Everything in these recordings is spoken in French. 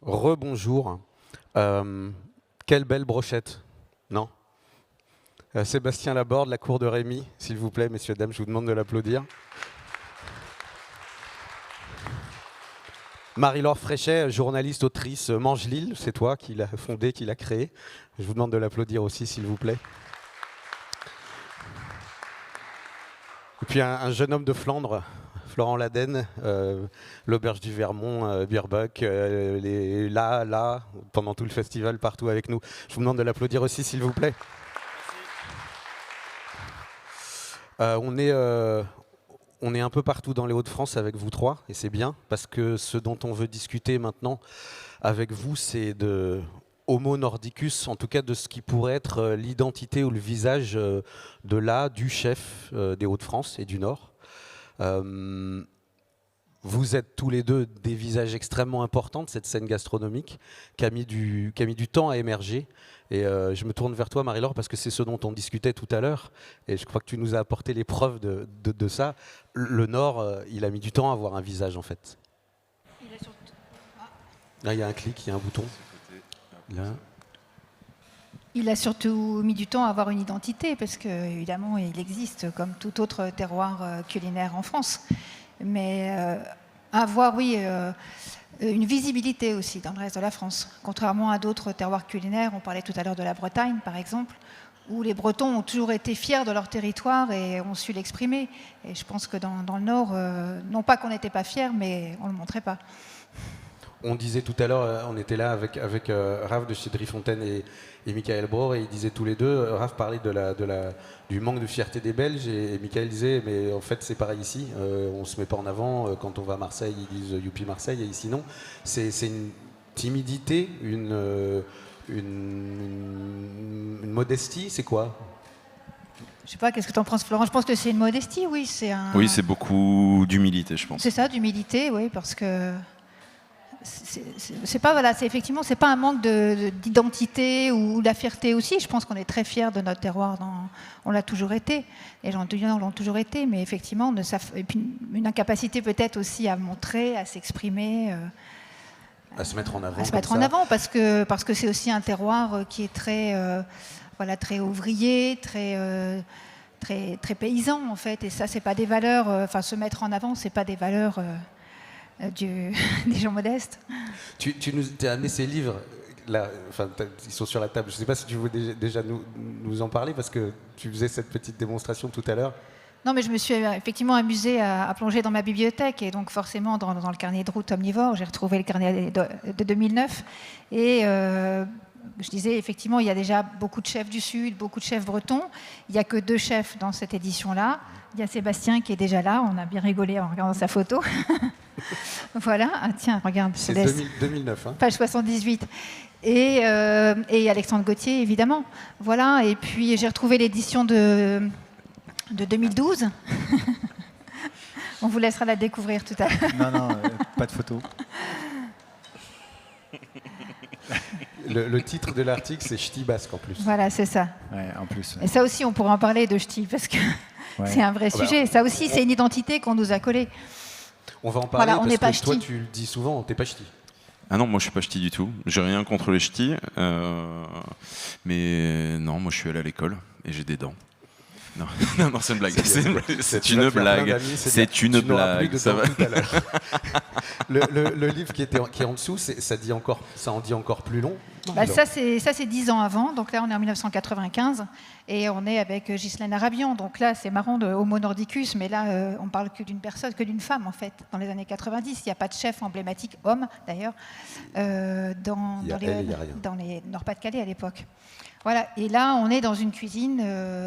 Rebonjour. Quelle belle brochette, non? Sébastien Laborde, la cour de Rémy, s'il vous plaît, messieurs, dames, je vous demande de l'applaudir. Marie-Laure Fréchet, journaliste, autrice, Mange Lille, c'est toi qui l'as fondée, qui l'as créée. Je vous demande de l'applaudir aussi, s'il vous plaît. Et puis un jeune homme de Flandre, Florent Laden, l'Auberge du Vermont, Beerbuck, là, pendant tout le festival, partout avec nous. Je vous demande de l'applaudir aussi, s'il vous plaît. On est un peu partout dans les Hauts-de-France avec vous trois, et c'est bien, parce que ce dont on veut discuter maintenant avec vous, c'est de Homo Nordicus, en tout cas de ce qui pourrait être l'identité ou le visage du chef des Hauts-de-France et du Nord. Vous êtes tous les deux des visages extrêmement importants de cette scène gastronomique qui a mis du temps à émerger. Et je me tourne vers toi, Marie-Laure, parce que c'est ce dont on discutait tout à l'heure. Et je crois que tu nous as apporté les preuves de ça. Le Nord, il a mis du temps à avoir un visage, en fait. Là, il y a un clic, il y a un bouton. Là. Il a surtout mis du temps à avoir une identité, parce qu'évidemment, il existe comme tout autre terroir culinaire en France. Mais avoir, oui, une visibilité aussi dans le reste de la France. Contrairement à d'autres terroirs culinaires, on parlait tout à l'heure de la Bretagne, par exemple, où les Bretons ont toujours été fiers de leur territoire et ont su l'exprimer. Et je pense que dans le Nord, non pas qu'on n'était pas fiers, mais on ne le montrait pas. On disait tout à l'heure, on était là avec Raph de chez Driefontaine et Michael Bror, et ils disaient tous les deux, Raph parlait du manque de fierté des Belges, et Michael disait, mais en fait c'est pareil ici, on ne se met pas en avant, quand on va à Marseille, ils disent Youpi Marseille, et ici non. C'est une timidité, une modestie, c'est quoi? Je sais pas, qu'est-ce que tu en penses, Florent? Je pense que c'est une modestie, oui. Oui, c'est beaucoup d'humilité, je pense. C'est ça, d'humilité, oui, parce que c'est pas, voilà, effectivement, c'est pas un manque d'identité ou de la fierté aussi. Je pense qu'on est très fiers de notre terroir. On l'a toujours été. Les gens du Nord l'ont toujours été, mais effectivement, et puis une incapacité peut-être aussi à montrer, à s'exprimer. À se mettre en avant. À se mettre en avant, parce que c'est aussi un terroir qui est très, très ouvrier, très paysan en fait. Et ça, c'est pas des valeurs. Se mettre en avant, c'est pas des valeurs des gens modestes. Tu nous as amené ces livres. Là, ils sont sur la table. Je ne sais pas si tu veux déjà nous en parler, parce que tu faisais cette petite démonstration tout à l'heure. Non, mais je me suis effectivement amusée à plonger dans ma bibliothèque, et donc forcément dans le carnet de route omnivore, j'ai retrouvé le carnet de 2009, et je disais effectivement il y a déjà beaucoup de chefs du Sud, beaucoup de chefs bretons, il n'y a que 2 chefs dans cette édition-là. Il y a Sébastien qui est déjà là, on a bien rigolé en regardant sa photo. Voilà, ah, tiens, regarde. C'est 2009. Hein. Page 78. Et Alexandre Gauthier, évidemment. Voilà, et puis j'ai retrouvé l'édition de 2012. On vous laissera la découvrir tout à l'heure. Non, pas de photo. Le titre de l'article, c'est Ch'ti basque en plus. Voilà, c'est ça. Ouais, en plus. Ouais. Et ça aussi, on pourrait en parler de Ch'ti, parce que c'est un vrai sujet. Ça aussi, c'est une identité qu'on nous a collée. On va en parler, voilà, parce que toi, tu le dis souvent, t'es pas ch'ti. Ah non, moi je suis pas ch'ti du tout. J'ai rien contre les ch'tis. Mais non, moi je suis allé à l'école et j'ai des dents. Non, non, c'est une blague. C'est une blague. C'est une blague. Ça va. Tout à l'heure. le livre qui est en dessous, ça en dit encore plus long. Ça c'est 10 ans avant. Donc là, on est en 1995 et on est avec Ghislaine Arabian. Donc là, c'est marrant de Homo Nordicus, mais là, on parle que d'une personne, que d'une femme en fait. Dans les années 90, il n'y a pas de chef emblématique homme d'ailleurs dans les Nord-Pas-de-Calais à l'époque. Voilà, et là on est dans une cuisine,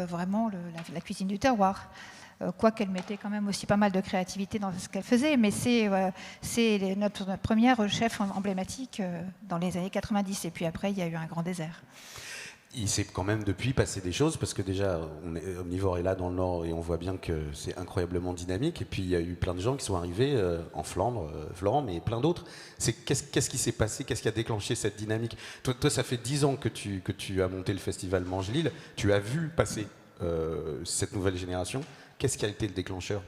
vraiment la cuisine du terroir, quoiqu'elle mettait quand même aussi pas mal de créativité dans ce qu'elle faisait, mais c'est notre première chef emblématique dans les années 90, et puis après il y a eu un grand désert. Il s'est quand même depuis passé des choses, parce que déjà, Omnivore est là dans le Nord et on voit bien que c'est incroyablement dynamique. Et puis il y a eu plein de gens qui sont arrivés en Flandre, Florent, mais plein d'autres. Qu'est-ce qui s'est passé? Qu'est-ce qui a déclenché cette dynamique? Toi, ça fait 10 ans que tu as monté le festival Mange Lille. Tu as vu passer cette nouvelle génération. Qu'est-ce qui a été le déclencheur?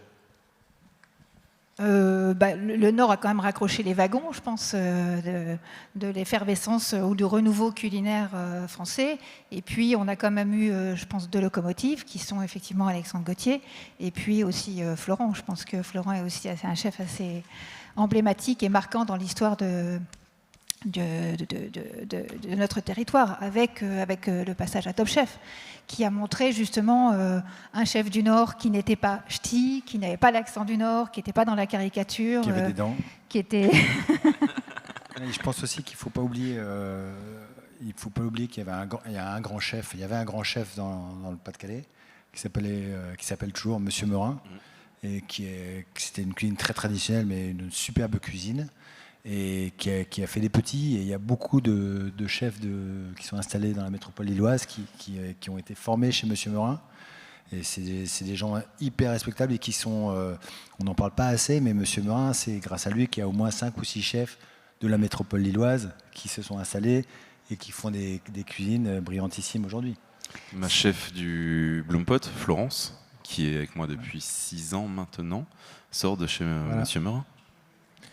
Le Nord a quand même raccroché les wagons, je pense, de l'effervescence ou du renouveau culinaire français. Et puis, on a quand même eu, je pense, 2 locomotives qui sont effectivement Alexandre Gauthier et puis aussi Florent. Je pense que Florent est aussi un chef assez emblématique et marquant dans l'histoire de notre territoire, avec le passage à Top Chef, qui a montré justement un chef du Nord qui n'était pas ch'ti, qui n'avait pas l'accent du Nord, qui n'était pas dans la caricature. Qui avait des dents. Qui était... Je pense aussi qu'il ne faut pas oublier, qu'il y avait un grand chef. Il y avait un grand chef dans le Pas-de-Calais qui s'appelle toujours Monsieur Meurin, et c'était une cuisine très traditionnelle, mais une superbe cuisine. Et qui a fait des petits. Et il y a beaucoup de chefs qui sont installés dans la métropole lilloise qui ont été formés chez Monsieur Meurin. Et c'est des gens hyper respectables et qui sont... on n'en parle pas assez, mais Monsieur Meurin, c'est grâce à lui qu'il y a au moins 5 ou 6 chefs de la métropole lilloise qui se sont installés et qui font des cuisines brillantissimes aujourd'hui. Ma chef du Bloompot, Florence, qui est avec moi depuis 6 ans maintenant, sort de chez Monsieur Meurin.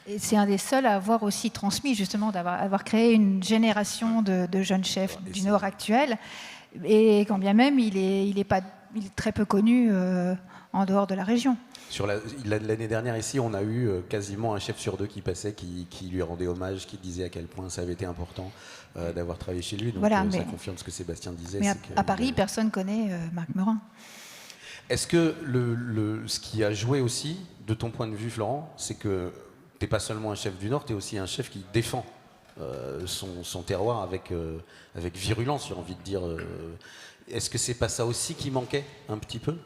Et c'est un des seuls à avoir aussi transmis, justement, d'avoir créé une génération de jeunes chefs du Nord actuel. Et quand bien même, il est très peu connu en dehors de la région. L'année dernière, ici, on a eu quasiment un chef sur 2 qui passait, qui lui rendait hommage, qui disait à quel point ça avait été important d'avoir travaillé chez lui. Donc voilà, ça confirme ce que Sébastien disait. Mais à Paris, personne ne connaît Marc Meurin. Est-ce que ce qui a joué aussi, de ton point de vue, Florent, c'est que tu n'es pas seulement un chef du Nord, tu es aussi un chef qui défend son terroir avec virulence, j'ai envie de dire. Est-ce que c'est pas ça aussi qui manquait un petit peu ?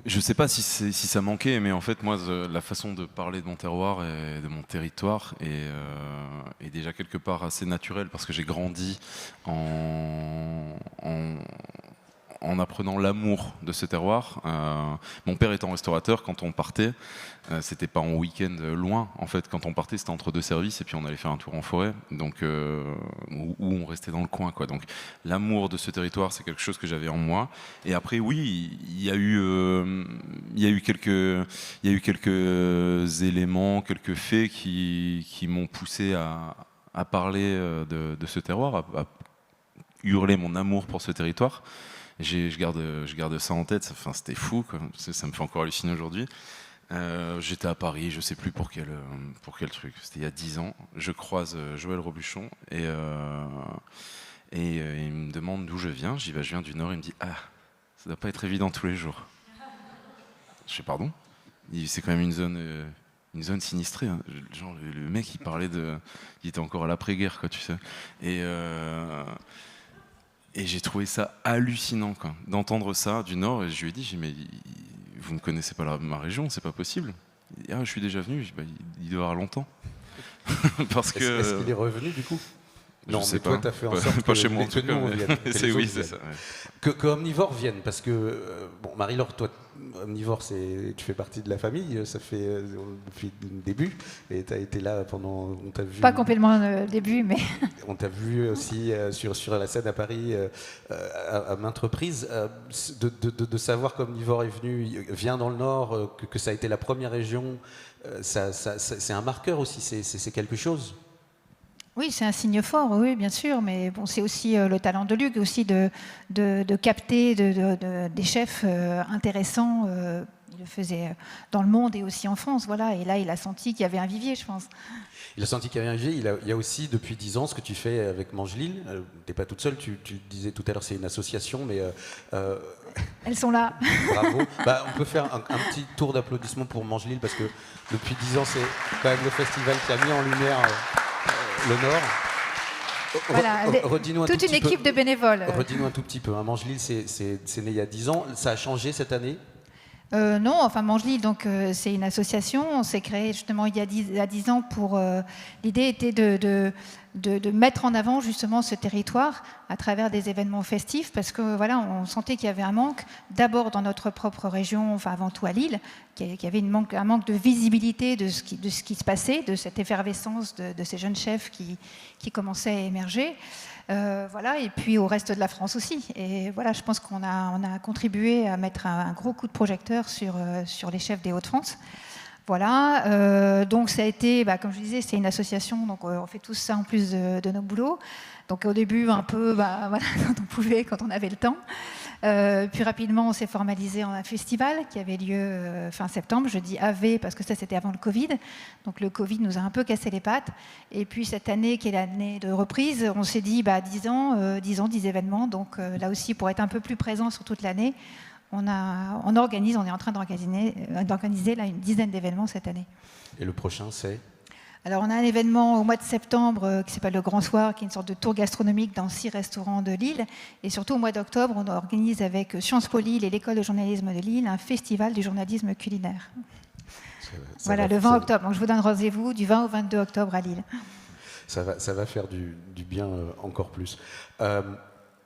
Je ne sais pas si ça manquait, mais en fait, moi, la façon de parler de mon terroir et de mon territoire est déjà quelque part assez naturelle, parce que j'ai grandi en apprenant l'amour de ce terroir. Mon père étant restaurateur, quand on partait, c'était pas en week-end loin. En fait, quand on partait, c'était entre 2 services et puis on allait faire un tour en forêt, donc où on restait dans le coin, quoi. Donc l'amour de ce territoire, c'est quelque chose que j'avais en moi. Et après, oui, il y a eu quelques éléments, quelques faits qui m'ont poussé à parler de ce terroir, à hurler mon amour pour ce territoire. Je garde ça en tête. Enfin, c'était fou, quoi. Ça me fait encore halluciner aujourd'hui. J'étais à Paris, je sais plus pour quel truc. C'était il y a 10 ans. Je croise Joël Robuchon et il me demande d'où je viens. Je dis je viens du Nord. Il me dit ça doit pas être évident tous les jours. Je fais pardon. C'est quand même une zone sinistrée. Hein. Genre le mec il était encore à l'après-guerre, quoi, tu sais. Et j'ai trouvé ça hallucinant, quoi, d'entendre ça du Nord. Et je lui ai dit, mais vous ne connaissez pas ma région, c'est pas possible. Il dit, je suis déjà venu. Je dis, il doit y avoir longtemps. Parce que... Est-ce qu'il est revenu du coup ? Non, je mais toi, tu as fait en sorte pas chez moi, en tout que nous, on vienne. C'est ça. Ouais. Que Omnivore vienne, parce que, Marie-Laure, toi, Omnivore, tu fais partie de la famille, ça fait depuis le début, et tu as été là pendant... On t'a vu, pas complètement le début, mais... On t'a vu aussi sur la scène à Paris à maintes reprises. De savoir qu'Omnivore vient dans le Nord, que ça a été la première région, c'est un marqueur aussi, c'est quelque chose. Oui, c'est un signe fort, oui, bien sûr, mais bon, c'est aussi le talent de Luc, aussi de capter des chefs intéressants. Il le faisait dans le monde et aussi en France, voilà. Et là, il a senti qu'il y avait un vivier, je pense. Il a senti qu'il y avait un vivier. Il y a aussi, depuis 10 ans, ce que tu fais avec Mangelil. Tu n'es pas toute seule, tu disais tout à l'heure, c'est une association, mais... Elles sont là. Bravo. On peut faire un petit tour d'applaudissements pour Mangelil, parce que depuis 10 ans, c'est quand même le festival qui a mis en lumière... le Nord. Voilà, toute une équipe de bénévoles. Redis-nous un tout petit peu. Mangelil, c'est né il y a 10 ans. Ça a changé cette année ? Non, enfin Mangelil, donc c'est une association. On s'est créé justement il y a 10 ans pour. L'idée était de mettre en avant justement ce territoire à travers des événements festifs, parce que voilà, on sentait qu'il y avait un manque, d'abord dans notre propre région, enfin avant tout à Lille, qu'il y avait un manque de visibilité de ce qui se passait, de cette effervescence de ces jeunes chefs qui commençaient à émerger. Voilà, et puis au reste de la France aussi. Et voilà, je pense qu'on a contribué à mettre un gros coup de projecteur sur les chefs des Hauts-de-France. Voilà, donc ça a été, comme je disais, c'est une association, donc on fait tout ça en plus de nos boulots. Donc au début, un peu, voilà, quand on pouvait, quand on avait le temps. Puis rapidement, on s'est formalisé en un festival qui avait lieu fin septembre. Je dis AV parce que ça, c'était avant le Covid. Donc le Covid nous a un peu cassé les pattes. Et puis cette année, qui est l'année de reprise, on s'est dit 10 ans, 10 événements. Donc là aussi, pour être un peu plus présent sur toute l'année, on est en train d'organiser là, une dizaine d'événements cette année. Et le prochain, c'est ? Alors, on a un événement au mois de septembre qui s'appelle le Grand Soir, qui est une sorte de tour gastronomique dans 6 restaurants de Lille. Et surtout, au mois d'octobre, on organise avec Sciences Po Lille et l'École de journalisme de Lille un festival du journalisme culinaire. Voilà, le 20 octobre. Donc, je vous donne rendez-vous du 20 au 22 octobre à Lille. Ça va faire du bien encore plus.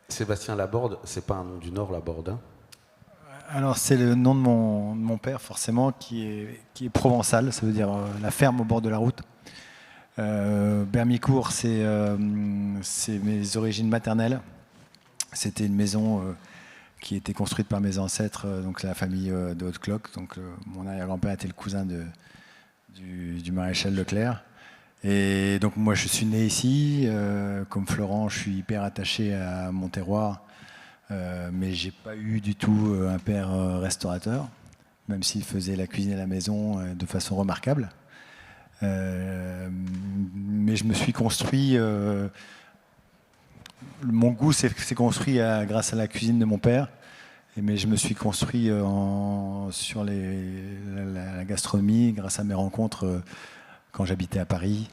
Sébastien Laborde, c'est pas un nom du Nord, Laborde, hein ? Alors, c'est le nom de mon père, forcément, qui est provençal, ça veut dire la ferme au bord de la route. Bermicourt, c'est mes origines maternelles. C'était une maison qui était construite par mes ancêtres, donc la famille de Haute-Cloque. Donc, mon arrière-grand-père était le cousin du maréchal Leclerc. Et donc, moi, je suis né ici. Comme Florent, je suis hyper attaché à mon terroir. Mais j'ai pas eu du tout un père restaurateur, même s'il faisait la cuisine à la maison de façon remarquable. Mais je me suis construit, mon goût s'est construit grâce à la cuisine de mon père, mais je me suis construit sur la gastronomie grâce à mes rencontres quand j'habitais à Paris.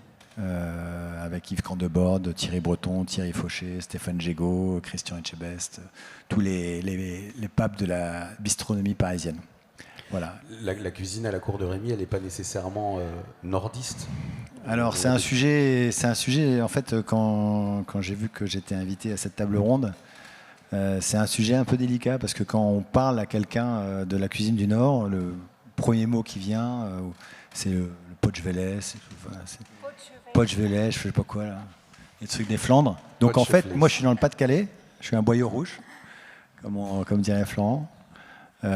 Avec Yves Candeborde, Thierry Breton, Thierry Fauché, Stéphane Gégaud, Christian Etchebest, tous les papes de la bistronomie parisienne. Voilà. La cuisine à la cour de Rémy, elle n'est pas nécessairement nordiste. Alors c'est un sujet, en fait, quand j'ai vu que j'étais invité à cette table ronde, c'est un sujet un peu délicat parce que quand on parle à quelqu'un de la cuisine du Nord, le premier mot qui vient, c'est le pochvelès, pochvelès, je sais pas quoi là, les trucs des Flandres. Donc en fait, moi je suis dans le Pas-de-Calais, je suis un boyau rouge, comme dirait Florent. Il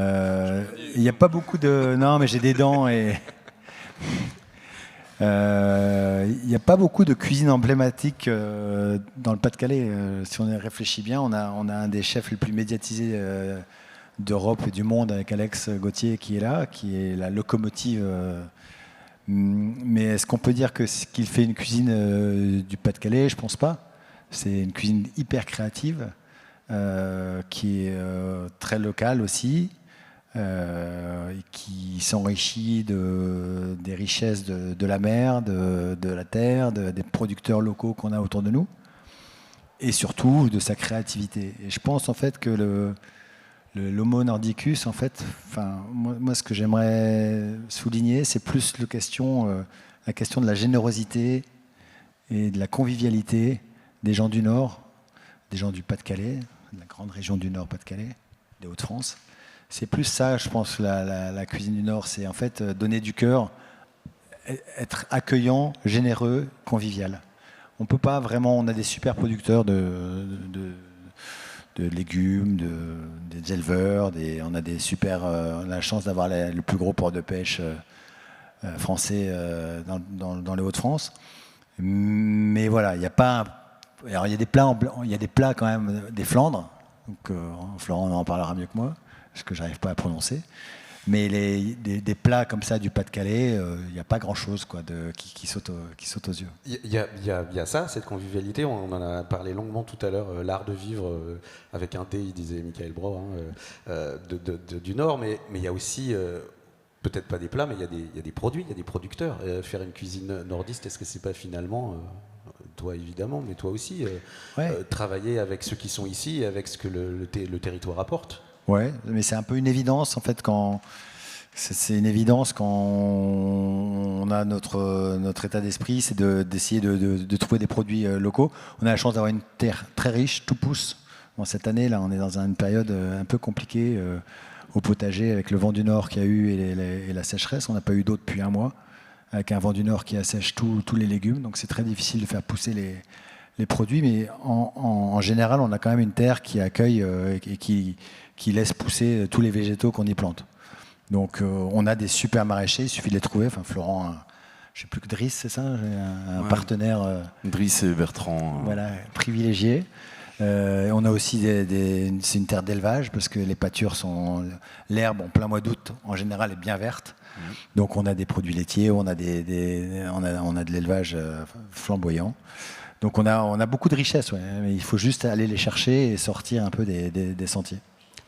n'y a pas beaucoup de... Non, mais j'ai des dents et... Il n'y a pas beaucoup de cuisine emblématique dans le Pas-de-Calais. Si on y réfléchit bien, on a un des chefs les plus médiatisés d'Europe et du monde avec Alex Gauthier qui est là, qui est la locomotive. Mais est-ce qu'on peut dire qu'il fait une cuisine du Pas-de-Calais ? Je ne pense pas. C'est une cuisine hyper créative. Qui est très local aussi, qui s'enrichit des richesses de la mer, de la terre, des producteurs locaux qu'on a autour de nous, et surtout de sa créativité. Et je pense en fait que l'Homo nordicus, en fait, moi ce que j'aimerais souligner, c'est plus la question de la générosité et de la convivialité des gens du Nord, des gens du Pas-de-Calais, de la grande région du Nord, Pas-de-Calais, des Hauts-de-France. C'est plus ça, je pense, la cuisine du Nord, c'est en fait donner du cœur, être accueillant, généreux, convivial. On peut pas vraiment, on a des super producteurs de légumes, des éleveurs, on a on a la chance d'avoir le plus gros port de pêche français dans les Hauts-de-France. Mais voilà, il n'y a pas... Alors il y a des plats quand même des Flandres, donc Florent en parlera mieux que moi, parce que j'arrive pas à prononcer. Mais des plats comme ça du Pas-de-Calais, il n'y a pas grand-chose qui saute aux yeux. Il y a ça, cette convivialité. On en a parlé longuement tout à l'heure. L'art de vivre avec un T, il disait Michael Braun, du Nord. Mais il y a aussi peut-être pas des plats, mais il y a des produits, il y a des producteurs. Faire une cuisine nordiste, est-ce que c'est pas finalement toi évidemment, mais toi aussi, travailler avec ceux qui sont ici et avec ce que le territoire apporte. Ouais, mais c'est un peu une évidence en fait c'est une évidence quand on a notre état d'esprit, c'est d'essayer de trouver des produits locaux. On a la chance d'avoir une terre très riche, tout pousse. Bon, cette année là, on est dans une période un peu compliquée au potager avec le vent du nord qu'il y a eu et la sécheresse. On n'a pas eu d'eau depuis un mois, avec un vent du nord qui assèche tous les légumes, donc c'est très difficile de faire pousser les produits, mais en général, on a quand même une terre qui accueille et qui laisse pousser tous les végétaux qu'on y plante. Donc on a des super maraîchers, il suffit de les trouver. Enfin, Florent, je ne sais plus que Driss, c'est ça, un partenaire. Driss et Bertrand. Voilà, privilégié. On a aussi c'est une terre d'élevage parce que les pâtures sont l'herbe en plein mois d'août en général est bien verte. Donc on a des produits laitiers, on a de l'élevage flamboyant. Donc on a beaucoup de richesses, mais il faut juste aller les chercher et sortir un peu des sentiers.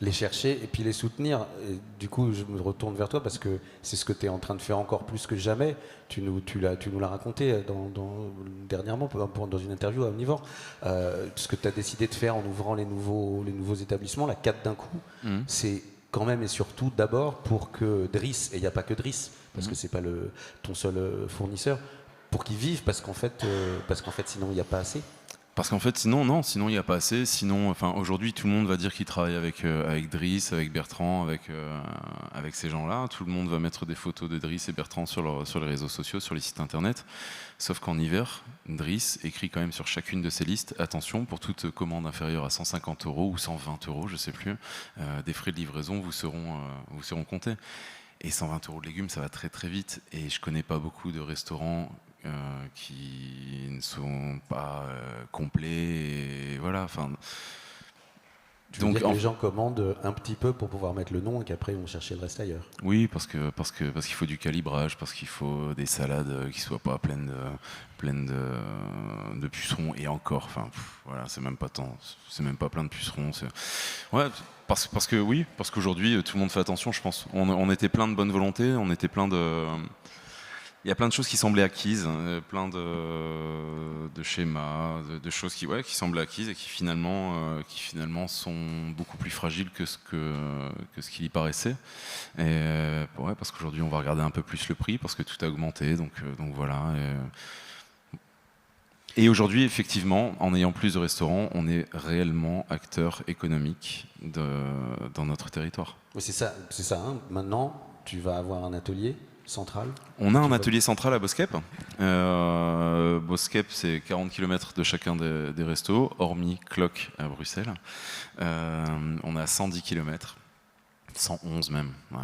Les chercher et puis les soutenir. Et du coup, je me retourne vers toi parce que c'est ce que tu es en train de faire encore plus que jamais. Tu nous l'as raconté dernièrement dans une interview à Omnivore. Ce que tu as décidé de faire en ouvrant les nouveaux établissements, la 4 d'un coup, c'est quand même et surtout d'abord pour que Driss, et il n'y a pas que Driss, parce que c'est pas ton seul fournisseur, pour qu'ils vivent, parce qu'en fait sinon il n'y a pas assez. Parce qu'en fait, sinon il n'y a pas assez. Sinon, enfin, aujourd'hui, tout le monde va dire qu'il travaille avec Driss, avec Bertrand, avec ces gens-là. Tout le monde va mettre des photos de Driss et Bertrand sur les réseaux sociaux, sur les sites internet. Sauf qu'en hiver, Driss écrit quand même sur chacune de ses listes, attention, pour toute commande inférieure à 150 € ou 120 €, je ne sais plus, des frais de livraison vous seront comptés. Et 120 € de légumes, ça va très très vite. Et je ne connais pas beaucoup de restaurants qui ne sont pas complets, et voilà. Enfin, donc les gens commandent un petit peu pour pouvoir mettre le nom et qu'après ils vont chercher le reste ailleurs. Oui, parce qu'il faut du calibrage, parce qu'il faut des salades qui soient pas pleines de pucerons, et encore. Enfin, voilà, c'est même pas plein de pucerons. Ouais. Parce qu'aujourd'hui tout le monde fait attention, je pense. On était plein de bonne volonté, il y a plein de choses qui semblaient acquises, plein de schémas, de choses qui semblent acquises et qui finalement sont beaucoup plus fragiles que ce qu'il y paraissait. Et parce qu'aujourd'hui on va regarder un peu plus le prix parce que tout a augmenté, donc voilà. Et aujourd'hui, effectivement, en ayant plus de restaurants, on est réellement acteur économique dans notre territoire. Oui, c'est ça. Hein. Maintenant, tu vas avoir un atelier central. On a un atelier central à Boskep. Boskep, c'est 40 km de chacun des restos, hormis Clock à Bruxelles. On a 110 km, 111 même. Ouais,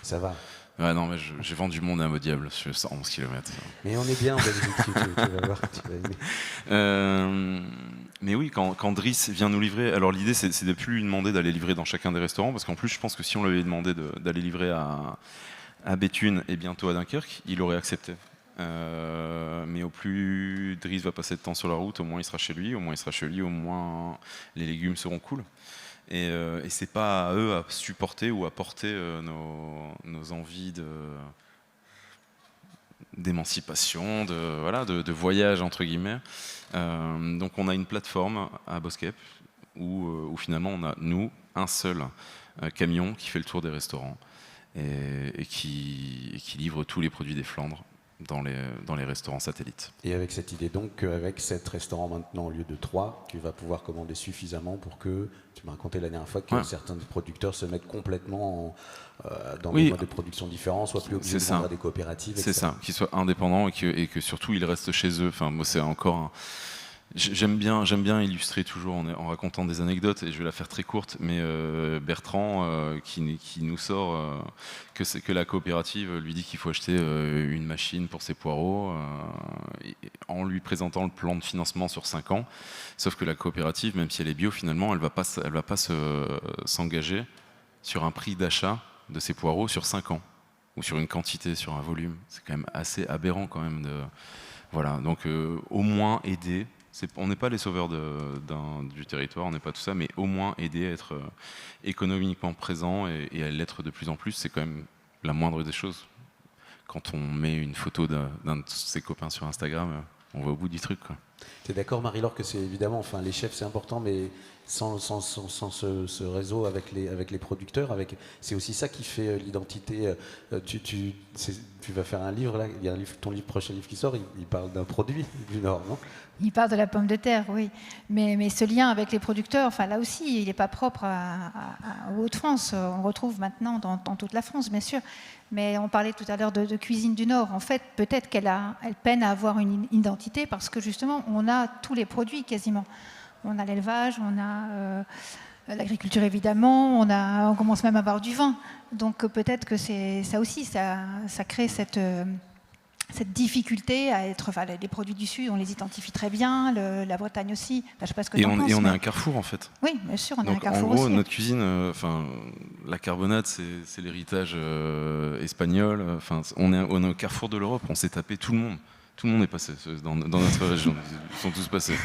ça va. Ouais, non, mais j'ai vendu mon âme au diable sur 111 km. Mais on est bien en Belgique, tu vas voir, tu vas aimer. Mais oui, quand Driss vient nous livrer, alors l'idée c'est de plus lui demander d'aller livrer dans chacun des restaurants, parce qu'en plus je pense que si on lui avait demandé d'aller livrer à Béthune et bientôt à Dunkerque, il aurait accepté. Mais au plus Driss va passer de temps sur la route, au moins il sera chez lui, au moins les légumes seront cool. Et c'est pas à eux à supporter ou à porter nos envies d'émancipation, de voyage entre guillemets. Donc on a une plateforme à Boskep où finalement on a un seul camion qui fait le tour des restaurants et qui livre tous les produits des Flandres dans les restaurants satellites. Et avec cette idée donc qu'avec 7 restaurants maintenant au lieu de 3, tu vas pouvoir commander suffisamment pour que, tu m'as raconté la dernière fois, que certains producteurs se mettent complètement dans des modes de production différents, soient plus obligés de vendre à des coopératives. C'est ça, qu'ils soient indépendants et que surtout ils restent chez eux. Enfin, moi c'est encore J'aime bien illustrer toujours en racontant des anecdotes, et je vais la faire très courte, mais Bertrand qui nous sort que la coopérative lui dit qu'il faut acheter une machine pour ses poireaux en lui présentant le plan de financement sur 5 ans, sauf que la coopérative, même si elle est bio, finalement elle va pas s'engager sur un prix d'achat de ses poireaux sur 5 ans, ou sur une quantité, sur un volume. C'est quand même assez aberrant quand même. Voilà, donc au moins aider. On n'est pas les sauveurs du territoire, on n'est pas tout ça, mais au moins aider à être économiquement présent et à l'être de plus en plus, c'est quand même la moindre des choses. Quand on met une photo d'un de ses copains sur Instagram, on va au bout du truc, quoi. Tu es d'accord, Marie-Laure, que c'est évidemment, enfin, les chefs c'est important, mais sans ce réseau avec les producteurs, c'est aussi ça qui fait l'identité. Tu vas faire un livre, là, il y a ton prochain livre qui sort, il parle d'un produit du Nord, non ? Il parle de la pomme de terre, oui. Mais ce lien avec les producteurs, enfin, là aussi, il n'est pas propre aux Hauts-de-France. On le retrouve maintenant dans toute la France, bien sûr. Mais on parlait tout à l'heure de cuisine du Nord. En fait, peut-être qu'elle peine à avoir une identité parce que justement, on a tous les produits quasiment. On a l'élevage, on a l'agriculture évidemment, on commence même à avoir du vin. Donc peut-être que c'est ça aussi, ça crée cette difficulté à être... Enfin, les produits du Sud, on les identifie très bien, la Bretagne aussi. Enfin, je sais pas ce que Et t'en penses, on mais... est un carrefour en fait. Oui, bien sûr, on est un Donc carrefour en gros, aussi. notre cuisine, la carbonade, c'est l'héritage espagnol. Enfin, on est au carrefour de l'Europe. On s'est tapé tout le monde. Tout le monde est passé dans notre région. Ils sont tous passés.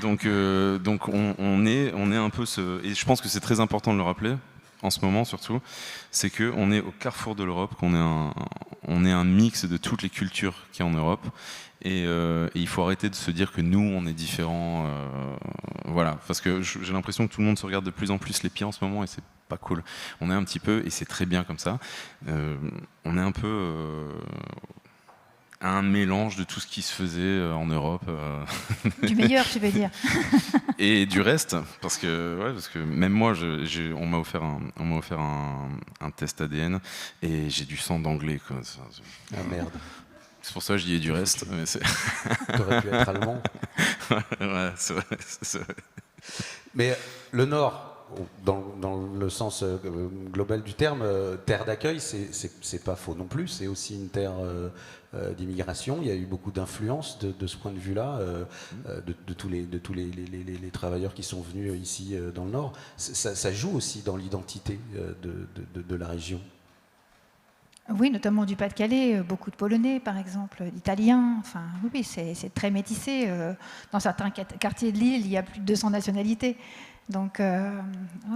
Donc on est un peu et je pense que c'est très important de le rappeler en ce moment surtout, c'est qu'on est au carrefour de l'Europe, qu'on est un mix de toutes les cultures qu'il y a en Europe, et il faut arrêter de se dire que nous on est différents, voilà, parce que j'ai l'impression que tout le monde se regarde de plus en plus les pieds en ce moment et c'est pas cool. On est un petit peu, et c'est très bien comme ça, on est un peu un mélange de tout ce qui se faisait en Europe. Du meilleur, tu veux dire. Et du reste, parce que même moi, on m'a offert un test ADN et j'ai du sang d'anglais. Ah merde. C'est pour ça que je dis du reste. T'aurais pu être allemand. Ouais, c'est vrai. Mais le Nord, dans le sens global du terme, terre d'accueil, c'est pas faux non plus. C'est aussi une terre d'immigration. Il y a eu beaucoup d'influence de ce point de vue-là, de tous les travailleurs qui sont venus ici dans le Nord. Ça joue aussi dans l'identité de la région. Oui, notamment du Pas-de-Calais, beaucoup de Polonais, par exemple, d'Italiens. Enfin, oui, c'est très métissé. Dans certains quartiers de l'île, il y a plus de 200 nationalités. Donc,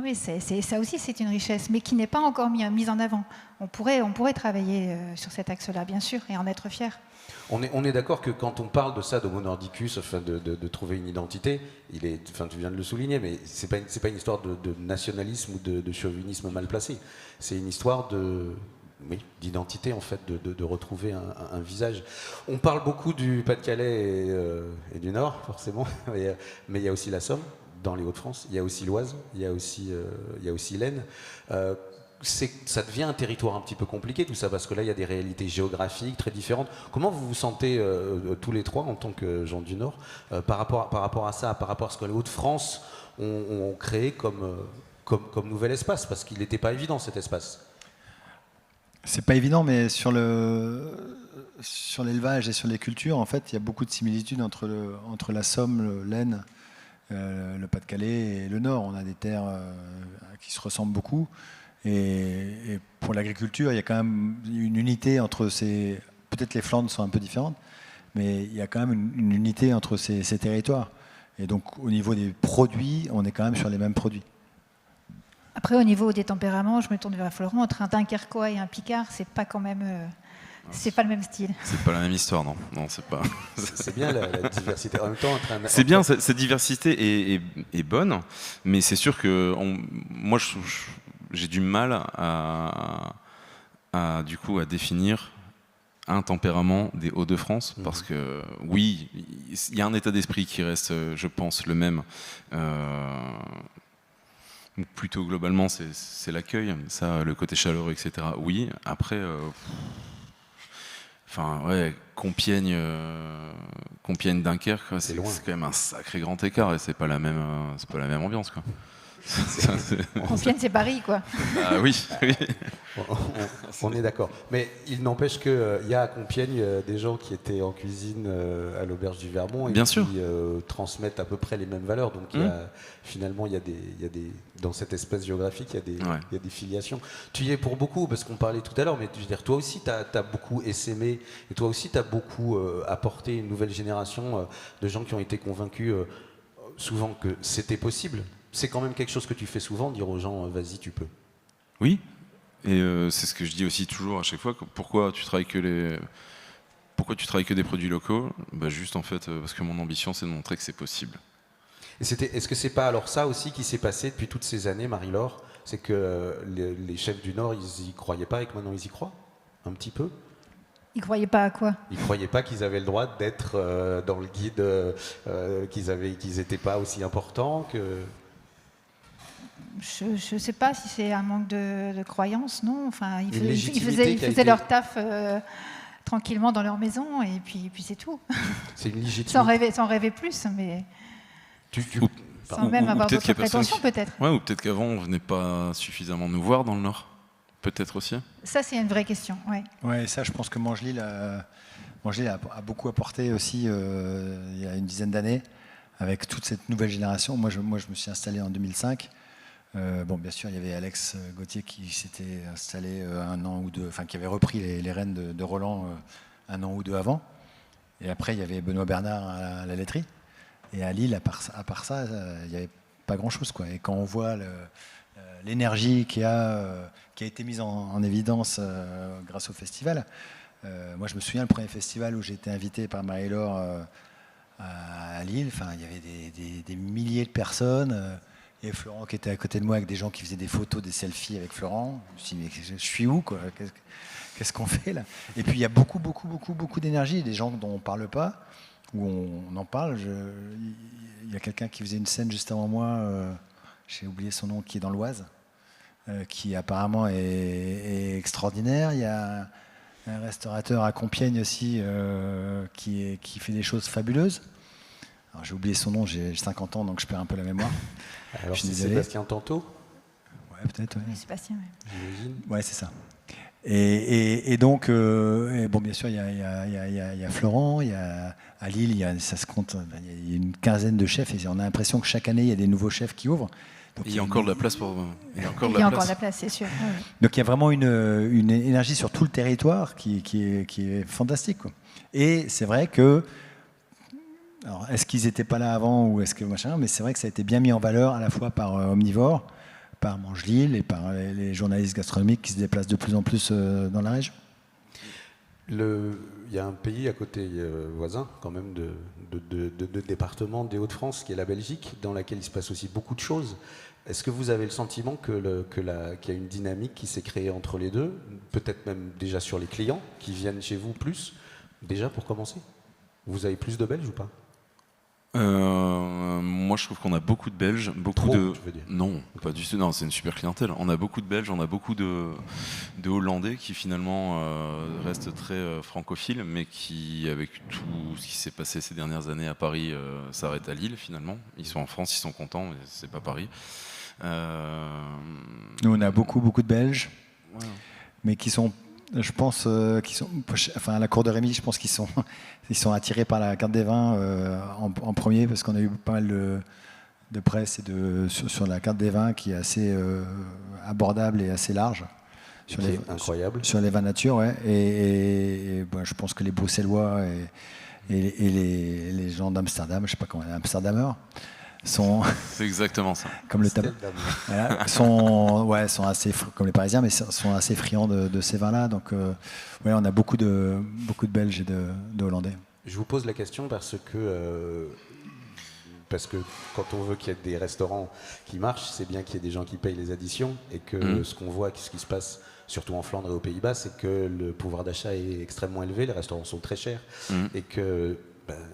oui, ça aussi, c'est une richesse, mais qui n'est pas encore mise en avant. On pourrait travailler sur cet axe-là, bien sûr, et en être fier. On est d'accord que quand on parle de ça, d'Homo Nordicus, enfin de trouver une identité, tu viens de le souligner, mais c'est pas une histoire de nationalisme ou de chauvinisme mal placé. C'est une histoire d'identité, en fait, de retrouver un visage. On parle beaucoup du Pas-de-Calais et du Nord, forcément, mais il y a aussi la Somme, dans les Hauts-de-France, il y a aussi l'Oise, il y a aussi l'Aisne. Ça devient un territoire un petit peu compliqué, tout ça, parce que là, il y a des réalités géographiques très différentes. Comment vous vous sentez tous les trois, en tant que gens du Nord, par rapport à ça, par rapport à ce que les Hauts-de-France ont créé comme nouvel espace, parce qu'il n'était pas évident, cet espace. C'est pas évident, mais sur l'élevage et sur les cultures, en fait, il y a beaucoup de similitudes entre la Somme, l'Aisne, le Pas-de-Calais et le Nord. On a des terres qui se ressemblent beaucoup. Et pour l'agriculture, il y a quand même une unité entre ces... Peut-être les Flandres sont un peu différentes, mais il y a quand même une unité entre ces territoires. Et donc, au niveau des produits, on est quand même sur les mêmes produits. Après, au niveau des tempéraments, je me tourne vers Florent. Entre un Dunkerquois et un Picard, c'est pas quand même... c'est pas le même style. C'est pas la même histoire, non. Non, c'est pas. C'est bien la diversité. En même temps, c'est bien, cette diversité est bonne, mais c'est sûr que moi, j'ai du mal à définir un tempérament des Hauts-de-France, parce que oui, il y a un état d'esprit qui reste, je pense, le même. Plutôt globalement, c'est l'accueil, ça, le côté chaleureux, etc. Oui, après, Compiègne, Dunkerque, c'est quand même un sacré grand écart et c'est pas la même ambiance, quoi. Compiègne, c'est Paris, quoi. Ah oui. On est d'accord. Mais il n'empêche qu'il y a à Compiègne des gens qui étaient en cuisine à l'auberge du Vermont et qui transmettent à peu près les mêmes valeurs. Donc finalement, dans cette espèce géographique, il y a des filiations. Tu y es pour beaucoup, parce qu'on parlait tout à l'heure, mais je veux dire, toi aussi, tu as beaucoup essaimé, et toi aussi, tu as beaucoup apporté une nouvelle génération de gens qui ont été convaincus souvent que c'était possible. C'est quand même quelque chose que tu fais souvent, dire aux gens, vas-y, tu peux. Oui, et c'est ce que je dis aussi toujours à chaque fois. Pourquoi tu travailles que des produits locaux ? Juste en fait, parce que mon ambition, c'est de montrer que c'est possible. Est-ce que c'est pas alors ça aussi qui s'est passé depuis toutes ces années, Marie-Laure ? C'est que les chefs du Nord, ils y croyaient pas et que maintenant ils y croient ? Un petit peu ? Ils croyaient pas à quoi ? Ils croyaient pas qu'ils avaient le droit d'être dans le guide, qu'ils étaient pas aussi importants que... Je ne sais pas si c'est un manque de croyance, non. Enfin, ils faisaient leur taf tranquillement dans leur maison et puis c'est tout. C'est une légitimité. Sans rêver plus, mais... Sans même avoir peut-être qu'il y d'autres a personne prétentions, peut-être. Ouais, ou peut-être qu'avant, on venait pas suffisamment nous voir dans le Nord. Peut-être aussi. Ça, c'est une vraie question. Ouais. Ouais, ça, je pense que Mangelil a beaucoup apporté aussi il y a une dizaine d'années avec toute cette nouvelle génération. Moi, je me suis installé en 2005. Bien sûr, il y avait Alex Gauthier qui s'était installé un an ou deux, enfin qui avait repris les rênes de Roland un an ou deux avant. Et après, il y avait Benoît Bernard à la laiterie. Et à Lille, à part ça, il n'y avait pas grand-chose, quoi. Et quand on voit l'énergie qui a été mise en évidence grâce au festival, moi je me souviens le premier festival où j'ai été invité par Marie-Laure à Lille, enfin, il y avait des milliers de personnes. Et Florent qui était à côté de moi avec des gens qui faisaient des photos, des selfies avec Florent. Je me suis dit, mais je suis où, quoi? Qu'est-ce qu'on fait là? Et puis il y a beaucoup d'énergie, des gens dont on ne parle pas, où on en parle. Il y a quelqu'un qui faisait une scène juste avant moi, j'ai oublié son nom, qui est dans l'Oise, qui apparemment est extraordinaire. Il y a un restaurateur à Compiègne aussi qui fait des choses fabuleuses. Alors, j'ai oublié son nom, j'ai 50 ans, donc je perds un peu la mémoire. Alors c'est Sébastien Tanto? Ouais, peut-être, ouais. Sébastien, ouais. J'imagine. Ouais, c'est ça. Et donc, bien sûr, il y a Florent, il y a à Lille, ça se compte, il y a une quinzaine de chefs, et on a l'impression que chaque année, il y a des nouveaux chefs qui ouvrent. Donc, il y a encore de la place pour. Il y a encore de la place, c'est sûr. Ouais. Donc il y a vraiment une énergie sur tout le territoire qui est fantastique, quoi. Et c'est vrai que, alors, est-ce qu'ils n'étaient pas là avant ou est-ce que machin, mais c'est vrai que ça a été bien mis en valeur à la fois par Omnivore, par Mangelil et par les journalistes gastronomiques qui se déplacent de plus en plus dans la région. Il y a un pays à côté voisin quand même de département des Hauts-de-France qui est la Belgique, dans laquelle il se passe aussi beaucoup de choses. Est-ce que vous avez le sentiment qu'il y a une dynamique qui s'est créée entre les deux, peut-être même déjà sur les clients qui viennent chez vous plus, déjà pour commencer? Vous avez plus de Belges ou pas? Moi, je trouve qu'on a beaucoup de Belges, Trop, tu veux dire? Non, pas du tout. Non, c'est une super clientèle. On a beaucoup de Belges, on a beaucoup de Hollandais qui finalement restent très francophiles, mais qui, avec tout ce qui s'est passé ces dernières années à Paris, s'arrêtent à Lille finalement. Ils sont en France, ils sont contents, mais c'est pas Paris. Nous, on a beaucoup de Belges, Ouais. mais qui sont, je pense, enfin à la cour de Rémy, je pense qu'ils sont attirés par la carte des vins en premier, parce qu'on a eu pas mal de presse et sur la carte des vins qui est assez abordable et assez large. Incroyable. Sur les vins nature, ouais. Et je pense que les Bruxellois et les gens d'Amsterdam, je sais pas comment, les Amsterdamers, C'est exactement ça. comme le tabac, voilà, sont assez, comme les Parisiens, mais sont assez friands de ces vins-là. Donc, on a beaucoup de Belges et de Hollandais. Je vous pose la question parce que quand on veut qu'il y ait des restaurants qui marchent, c'est bien qu'il y ait des gens qui payent les additions, et que ce qu'on voit, ce qui se passe surtout en Flandre et aux Pays-Bas, c'est que le pouvoir d'achat est extrêmement élevé, les restaurants sont très chers, et que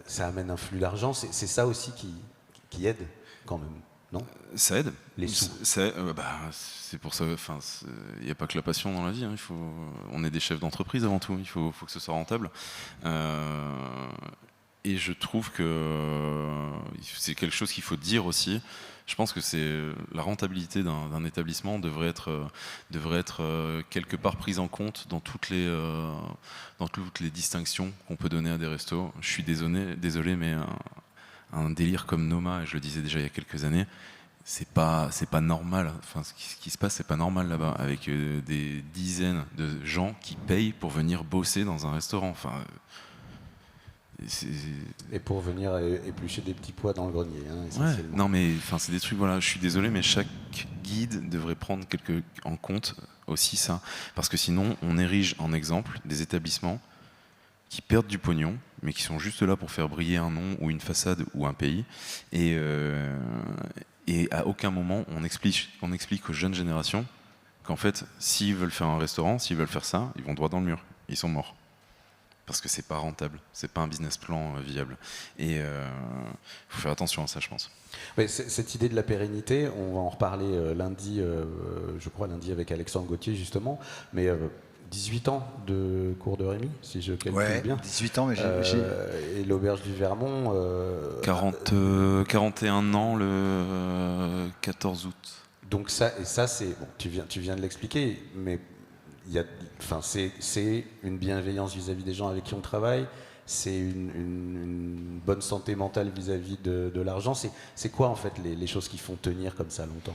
ça amène un flux d'argent. C'est ça aussi qui aide quand même, non? Ça aide. Les sous. C'est pour ça. Enfin, il n'y a pas que la passion dans la vie. Hein. On est des chefs d'entreprise avant tout. Il faut que ce soit rentable. Et je trouve que c'est quelque chose qu'il faut dire aussi. Je pense que la rentabilité d'un établissement devrait être quelque part prise en compte dans toutes les distinctions qu'on peut donner à des restos. Je suis désolé, mais un délire comme Noma, et je le disais déjà il y a quelques années, c'est pas normal. Enfin, ce qui se passe, c'est pas normal là-bas, avec des dizaines de gens qui payent pour venir bosser dans un restaurant. Enfin, et pour venir éplucher des petits pois dans le grenier, hein, essentiellement. Ouais, non mais enfin c'est des trucs, voilà, je suis désolé, mais chaque guide devrait prendre en compte aussi ça, parce que sinon on érige en exemple des établissements qui perdent du pognon, mais qui sont juste là pour faire briller un nom ou une façade ou un pays, et à aucun moment on explique aux jeunes générations qu'en fait s'ils veulent faire un restaurant, s'ils veulent faire ça, ils vont droit dans le mur, ils sont morts. Parce que c'est pas rentable, c'est pas un business plan viable. Et faut faire attention à ça, je pense. Ouais, cette idée de la pérennité, on va en reparler lundi, je crois lundi avec Alexandre Gauthier justement, mais 18 ans de cours de Rémy, si je calcule bien. 18 ans, mais et l'auberge du Vermont... 41 ans le 14 août. Donc ça, c'est... Bon, tu viens de l'expliquer, mais c'est une bienveillance vis-à-vis des gens avec qui on travaille, c'est une bonne santé mentale vis-à-vis de l'argent. C'est quoi, en fait, les choses qui font tenir comme ça longtemps ?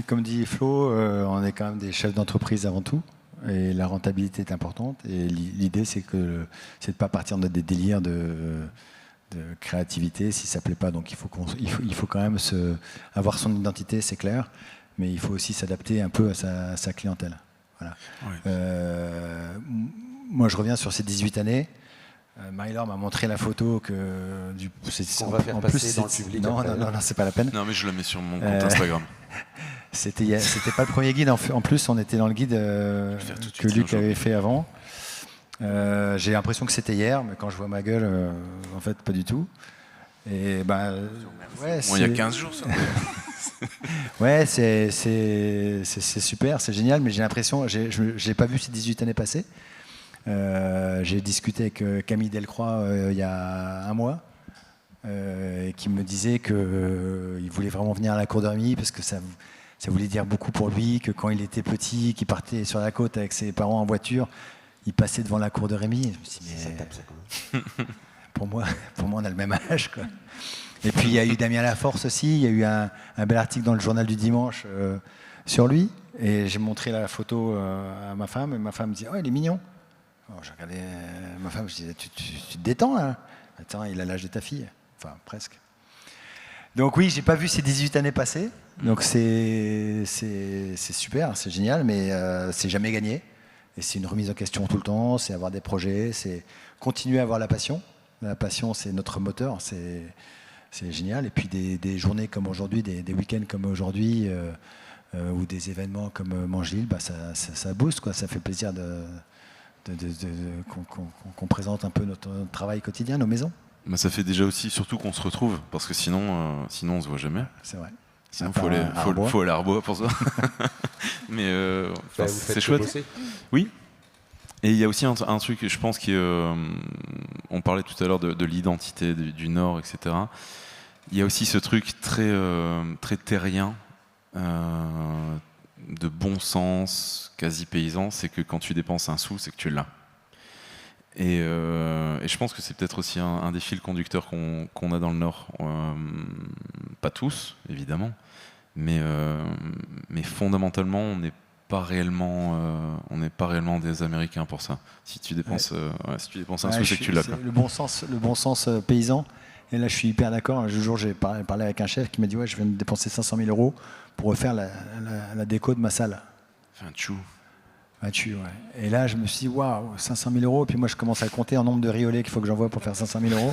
Comme dit Flo, on est quand même des chefs d'entreprise avant tout, et la rentabilité est importante. Et l'idée, c'est de ne pas partir dans des délires de créativité si ça ne plaît pas. Donc il faut quand même avoir son identité, c'est clair, mais il faut aussi s'adapter un peu à sa clientèle. Voilà. Oui. Moi, je reviens sur ces 18 années. Marie-Laure m'a montré la photo qu'on va faire passer dans le public. Non, c'est pas la peine. Non, mais je la mets sur mon compte Instagram. C'était pas le premier guide. En plus, on était dans le guide que Luc avait fait avant. J'ai l'impression que c'était hier, mais quand je vois ma gueule, en fait, pas du tout. Et il y a 15 jours, ça. Ouais, c'est super, c'est génial, mais j'ai l'impression, je n'ai pas vu ces 18 années passer. J'ai discuté avec Camille Delcroix il y a un mois, qui me disait qu'il voulait vraiment venir à la cour de Rémy parce que ça voulait dire beaucoup pour lui, que quand il était petit, qu'il partait sur la côte avec ses parents en voiture, il passait devant la cour de Rémy. Je me suis dit, mais ça tape, ça, quand même. pour moi, on a le même âge, quoi. Et puis il y a eu Damien Laforce aussi, il y a eu un bel article dans le journal du dimanche sur lui, et j'ai montré la photo à ma femme, et ma femme me dit « Oh, il est mignon !» Alors, j'ai regardé ma femme, je disais, tu te détends là ? Attends, il a l'âge de ta fille. Enfin, presque. Donc oui, j'ai pas vu ces 18 années passer. Donc c'est super, c'est génial, mais c'est jamais gagné. Et c'est une remise en question tout le temps, c'est avoir des projets, c'est continuer à avoir la passion. La passion, c'est notre moteur, c'est génial. Et puis des journées comme aujourd'hui, des week-ends comme aujourd'hui, ou des événements comme Mangelil, ça booste, quoi. Ça fait plaisir qu'on présente un peu notre travail quotidien, nos maisons. Ça fait déjà aussi, surtout qu'on se retrouve, parce que sinon on se voit jamais. C'est vrai. Sinon, faut aller à Arbois pour ça. Mais c'est chouette. Bosser. Oui. Et il y a aussi un truc, je pense, on parlait tout à l'heure de l'identité du Nord, etc. Il y a aussi ce truc très terrien, de bon sens, quasi paysan, c'est que quand tu dépenses un sou, c'est que tu l'as. Et je pense que c'est peut-être aussi un des fils conducteurs qu'on a dans le Nord. Pas tous, évidemment, mais fondamentalement, on n'est pas réellement des Américains pour ça. Si tu dépenses, un sou, c'est que tu l'as. Le bon sens paysan. Et là, je suis hyper d'accord. Un jour, j'ai parlé avec un chef qui m'a dit « Ouais, je viens de dépenser 500 000 € pour refaire la déco de ma salle. » Enfin, tchou. Ouais. Et là, je me suis dit, waouh, 500 000 €. Et puis moi, je commence à compter en nombre de riolets qu'il faut que j'envoie pour faire 500 000 €.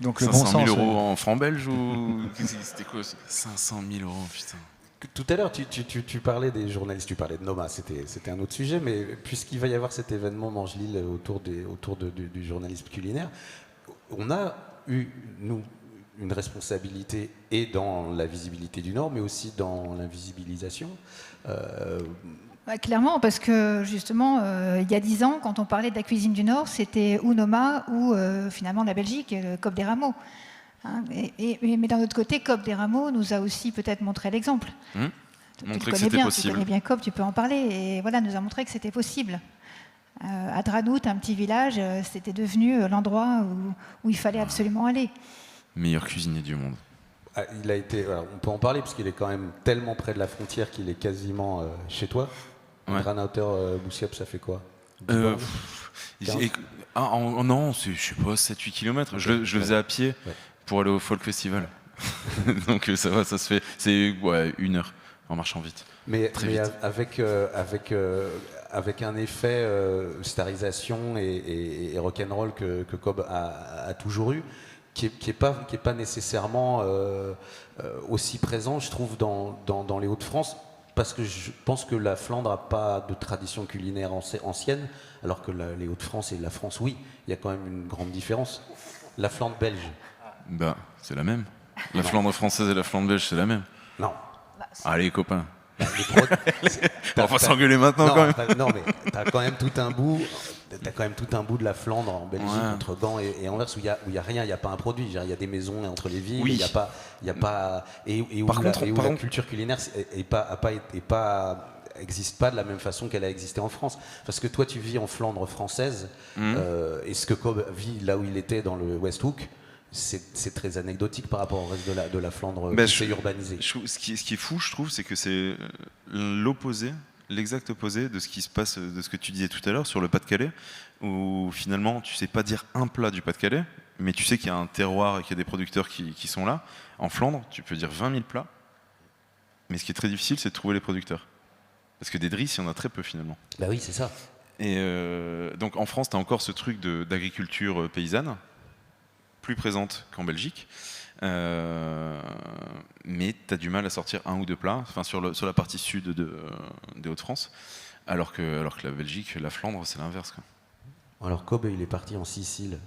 Donc le bon sens. 500 000 € en francs belges ou c'était quoi 500 000 €, putain. Tout à l'heure, tu parlais des journalistes, tu parlais de Noma, c'était un autre sujet, mais puisqu'il va y avoir cet événement Mangelil autour du journalisme culinaire, on a eu, nous, une responsabilité et dans la visibilité du Nord, mais aussi dans l'invisibilisation. Clairement, parce que justement, il y a 10 ans, quand on parlait de la cuisine du Nord, c'était ou Noma ou finalement la Belgique, le Coop des Rameaux. Hein, mais d'un autre côté, Coop des Rameaux nous a aussi peut-être montré l'exemple. Montrer que c'était possible. Tu connais bien Coop, tu peux en parler. Et voilà, nous a montré que c'était possible. À Dranout, un petit village, c'était devenu l'endroit où il fallait absolument aller. Meilleur cuisinier du monde. Il a été, on peut en parler parce qu'il est quand même tellement près de la frontière qu'il est quasiment chez toi. Ouais. Dranouter, Bousseap, ça fait quoi non, c'est, je sais pas, 7-8 km. Je le faisais à pied pour aller au Folk Festival. Donc ça va, ça se fait. C'est 1 heure en marchant vite. Mais avec un effet starisation et rock'n'roll que Cobb a toujours eu, qui est pas nécessairement aussi présent, je trouve, dans les Hauts-de-France, parce que je pense que la Flandre n'a pas de tradition culinaire ancienne, alors que les Hauts-de-France et la France, oui, il y a quand même une grande différence. La Flandre belge. C'est la même. La Flandre française et la Flandre belge, c'est la même. Non. Allez, copains. Les brodes- On va s'engueuler maintenant non, quand même. non, mais t'as quand même tout un bout. T'as quand même tout un bout de la Flandre en Belgique, Ouais. entre Gand et Anvers, où il y a rien, il y a pas un produit. Il y a des maisons entre les villes, Oui. il y a pas et où Par contre, la culture culinaire existe pas de la même façon qu'elle a existé en France. Parce que toi, tu vis en Flandre française, et ce que Cobb vit là où il était dans le Westhoek, c'est très anecdotique par rapport au reste de la Flandre qui s'est urbanisée. Ce qui est fou, je trouve, c'est que c'est l'opposé, l'exact opposé de ce qui se passe, de ce que tu disais tout à l'heure sur le Pas-de-Calais, où finalement tu sais pas dire un plat du Pas-de-Calais, mais tu sais qu'il y a un terroir et qu'il y a des producteurs qui sont là. En Flandre, tu peux dire 20 000 plats, mais ce qui est très difficile, c'est de trouver les producteurs. Parce que des drisses, il y en a très peu finalement. Bah oui, c'est ça. Et donc en France, tu as encore ce truc d'agriculture paysanne, plus présente qu'en Belgique. Mais tu as du mal à sortir un ou deux plats, enfin sur la partie sud des Hauts-de-France, alors que la Belgique, la Flandre, c'est l'inverse, quoi. Alors Cobb, il est parti en Sicile.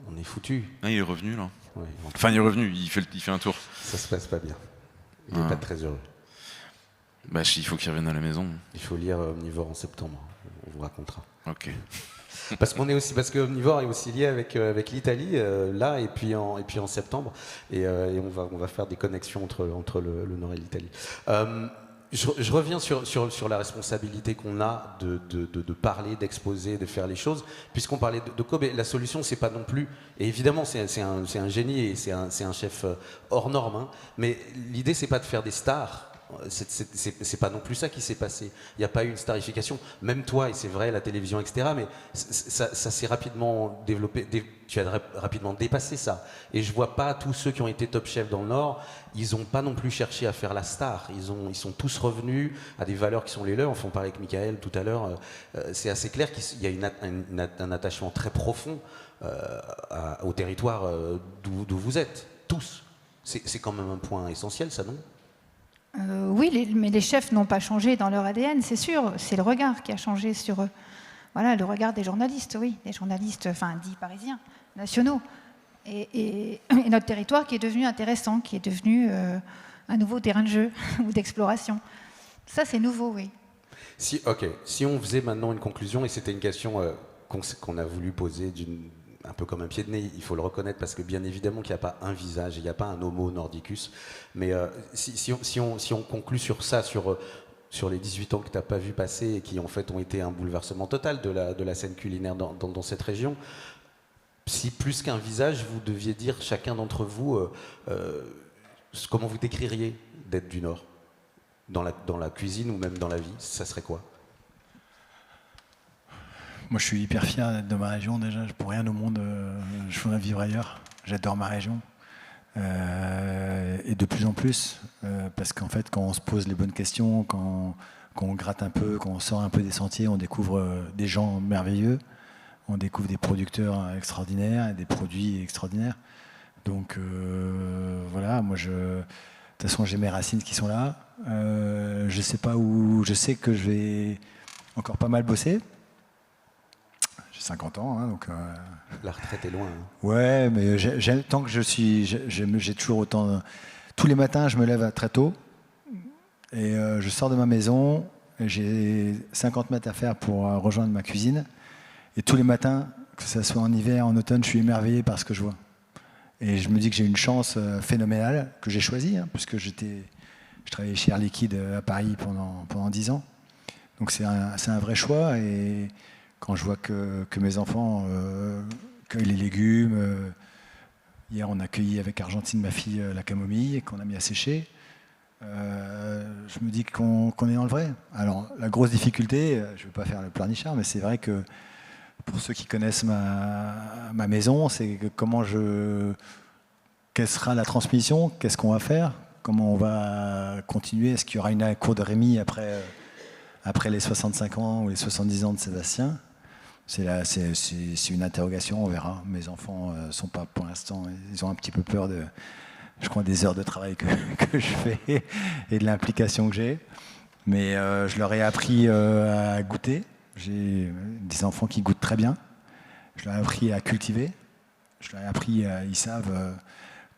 On est foutu. Ah, il est revenu là. Ouais, Enfin, il est revenu, il fait un tour. ça se passe pas bien. Il n'est pas très heureux. Bah, il faut qu'il revienne à la maison. Il faut lire Omnivore en septembre. On vous racontera. Ok. Parce que Omnivore est aussi lié avec l'Italie là et puis en septembre et on va faire des connexions entre le Nord et l'Italie. Je reviens sur la responsabilité qu'on a de parler, d'exposer, de faire les choses. Puisqu'on parlait de Cobb, la solution c'est pas non plus, et évidemment c'est un génie et c'est un chef hors norme, hein, mais l'idée c'est pas de faire des stars. C'est pas non plus ça qui s'est passé. Il n'y a pas eu une starification. Même toi, et c'est vrai, la télévision, etc. Mais ça s'est rapidement développé. Tu as rapidement dépassé ça. Et je vois pas tous ceux qui ont été top chefs dans le Nord. Ils n'ont pas non plus cherché à faire la star. Ils sont tous revenus à des valeurs qui sont les leurs. On parlait avec Michael tout à l'heure. C'est assez clair qu'il y a un attachement très profond au territoire d'où vous êtes tous. C'est quand même un point essentiel, ça, non ? Oui, mais les chefs n'ont pas changé dans leur ADN, c'est sûr. C'est le regard qui a changé sur eux. Voilà, le regard des journalistes, oui, des journalistes, enfin, dits parisiens, nationaux. Et notre territoire qui est devenu intéressant, qui est devenu un nouveau terrain de jeu ou d'exploration. Ça, c'est nouveau, oui. Si on faisait maintenant une conclusion, et c'était une question qu'on a voulu poser un peu comme un pied de nez, il faut le reconnaître, parce que bien évidemment qu'il n'y a pas un visage, il n'y a pas un homo nordicus, mais si on conclut sur ça, sur les 18 ans que tu n'as pas vu passer et qui en fait ont été un bouleversement total de la scène culinaire dans cette région, si plus qu'un visage, vous deviez dire chacun d'entre vous comment vous décririez d'être du Nord, dans la cuisine ou même dans la vie, ça serait quoi ? Moi, je suis hyper fier d'être de ma région déjà. Pour rien au monde, je voudrais vivre ailleurs. J'adore ma région. Et de plus en plus, parce qu'en fait, quand on se pose les bonnes questions, quand on gratte un peu, quand on sort un peu des sentiers, on découvre des gens merveilleux, on découvre des producteurs extraordinaires et des produits extraordinaires. Donc voilà, moi, de toute façon, j'ai mes racines qui sont là. Je sais pas où. Je sais que je vais encore pas mal bosser. 50 ans, hein, donc... La retraite est loin. Hein. Ouais, mais tant que j'ai toujours autant... Tous les matins, je me lève très tôt et je sors de ma maison, et j'ai 50 mètres à faire pour rejoindre ma cuisine. Et tous les matins, que ce soit en hiver, en automne, je suis émerveillé par ce que je vois. Et je me dis que j'ai une chance phénoménale, que j'ai choisie, hein, puisque je travaillais chez Air Liquide à Paris pendant 10 ans. Donc c'est un vrai choix. Et quand je vois que mes enfants cueillent les légumes, hier on a cueilli avec Argentine, ma fille, la camomille, et qu'on a mis à sécher, je me dis qu'on est dans le vrai. Alors la grosse difficulté, je ne vais pas faire le pleurnichard, mais c'est vrai que pour ceux qui connaissent ma maison, c'est que quelle sera la transmission, qu'est-ce qu'on va faire, comment on va continuer, est-ce qu'il y aura une cour de Rémy après les 65 ans ou les 70 ans de Sébastien? C'est une interrogation, on verra. Mes enfants sont pas, pour l'instant, ils ont un petit peu peur je crois, des heures de travail que je fais et de l'implication que j'ai. Mais je leur ai appris à goûter. J'ai des enfants qui goûtent très bien. Je leur ai appris à cultiver. Je leur ai appris, ils savent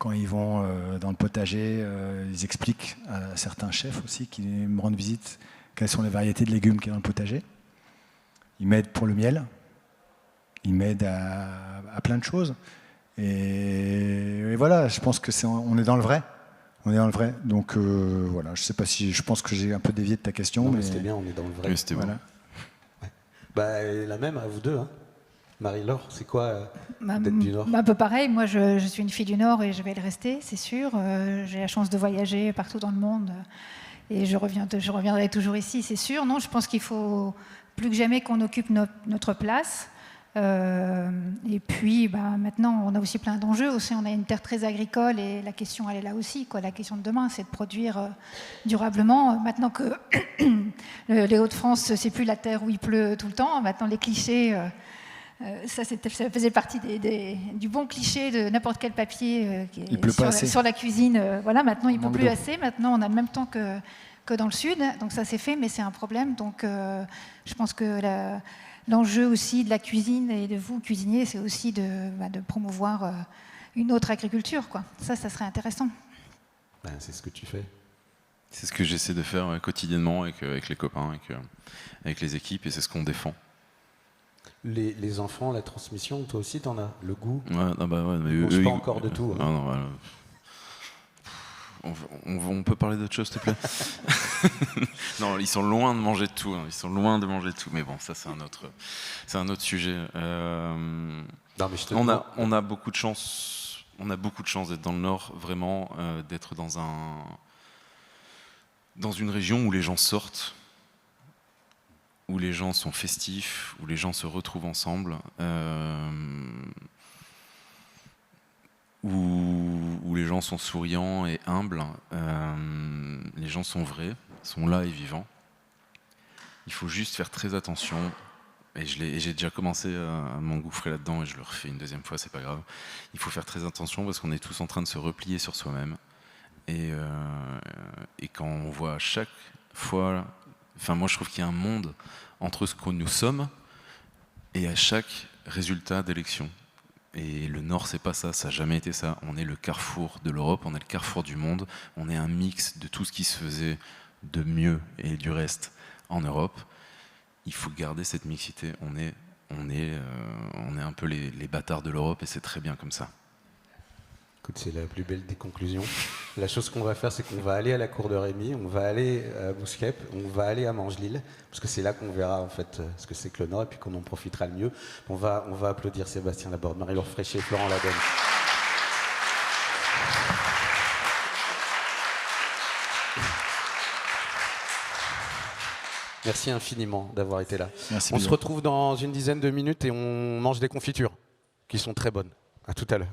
Quand ils vont dans le potager, ils expliquent à certains chefs aussi qui me rendent visite quelles sont les variétés de légumes qu'il y a dans le potager. Ils m'aident pour le miel. Ils m'aident à plein de choses. Et voilà, je pense que on est dans le vrai. On est dans le vrai. Donc voilà, je sais pas si, je pense que j'ai un peu dévié de ta question. Non, mais c'était bien, on est dans le vrai. Oui, c'était voilà. Ouais. Bah, la même à vous deux, hein. Marie-Laure, c'est quoi d'être du Nord? Un peu pareil, moi je suis une fille du Nord et je vais le rester, c'est sûr. J'ai la chance de voyager partout dans le monde et je reviendrai toujours ici, c'est sûr. Non, je pense qu'il faut plus que jamais qu'on occupe notre place. Et puis maintenant, on a aussi plein d'enjeux. Aussi, on a une terre très agricole et la question, elle est là aussi, quoi. La question de demain, c'est de produire durablement. Maintenant que les Hauts-de-France, c'est plus la terre où il pleut tout le temps. Maintenant, les clichés... ça faisait partie du bon cliché de n'importe quel papier sur la cuisine. Voilà, maintenant, il ne pleut plus assez. Maintenant, on a le même temps que dans le sud. Donc ça, c'est fait, mais c'est un problème. Donc je pense que l'enjeu aussi de la cuisine et de vous, cuisiniers, c'est aussi de promouvoir une autre agriculture, quoi. Ça serait intéressant. Ben, c'est ce que tu fais. C'est ce que j'essaie de faire quotidiennement avec les copains, avec les équipes, et c'est ce qu'on défend. Les enfants, la transmission, toi aussi, t'en as le goût. Ouais, mais eux, pas encore de tout. Hein. Non, on peut parler d'autre chose, s'il te plaît? Non, ils sont loin de manger de tout. Hein. Ils sont loin de manger de tout. Mais bon, ça, c'est un autre sujet. Non, mais on a beaucoup de chance. On a beaucoup de chance d'être dans le Nord, vraiment, d'être dans une région où les gens sortent, où les gens sont festifs, où les gens se retrouvent ensemble, où les gens sont souriants et humbles, les gens sont vrais, sont là et vivants. Il faut juste faire très attention, et j'ai déjà commencé à m'engouffrer là-dedans, et je le refais une deuxième fois, c'est pas grave. Il faut faire très attention parce qu'on est tous en train de se replier sur soi-même, et quand on voit à chaque fois... Enfin, moi, je trouve qu'il y a un monde entre ce que nous sommes et à chaque résultat d'élection. Et le Nord, c'est pas ça, ça n'a jamais été ça. On est le carrefour de l'Europe, on est le carrefour du monde. On est un mix de tout ce qui se faisait de mieux et du reste en Europe. Il faut garder cette mixité. On est un peu les bâtards de l'Europe et c'est très bien comme ça. Écoute, c'est la plus belle des conclusions. La chose qu'on va faire, c'est qu'on va aller à la cour de Rémy, on va aller à Bousquep, on va aller à Mangelil, parce que c'est là qu'on verra en fait ce que c'est que le Nord et puis qu'on en profitera le mieux. On va applaudir Sébastien Laborde, Marie-Laure Fréchet et Florent Ladenne. Merci infiniment d'avoir été là. Merci on bien. se retrouve dans une dizaine de minutes et on mange des confitures qui sont très bonnes. À tout à l'heure.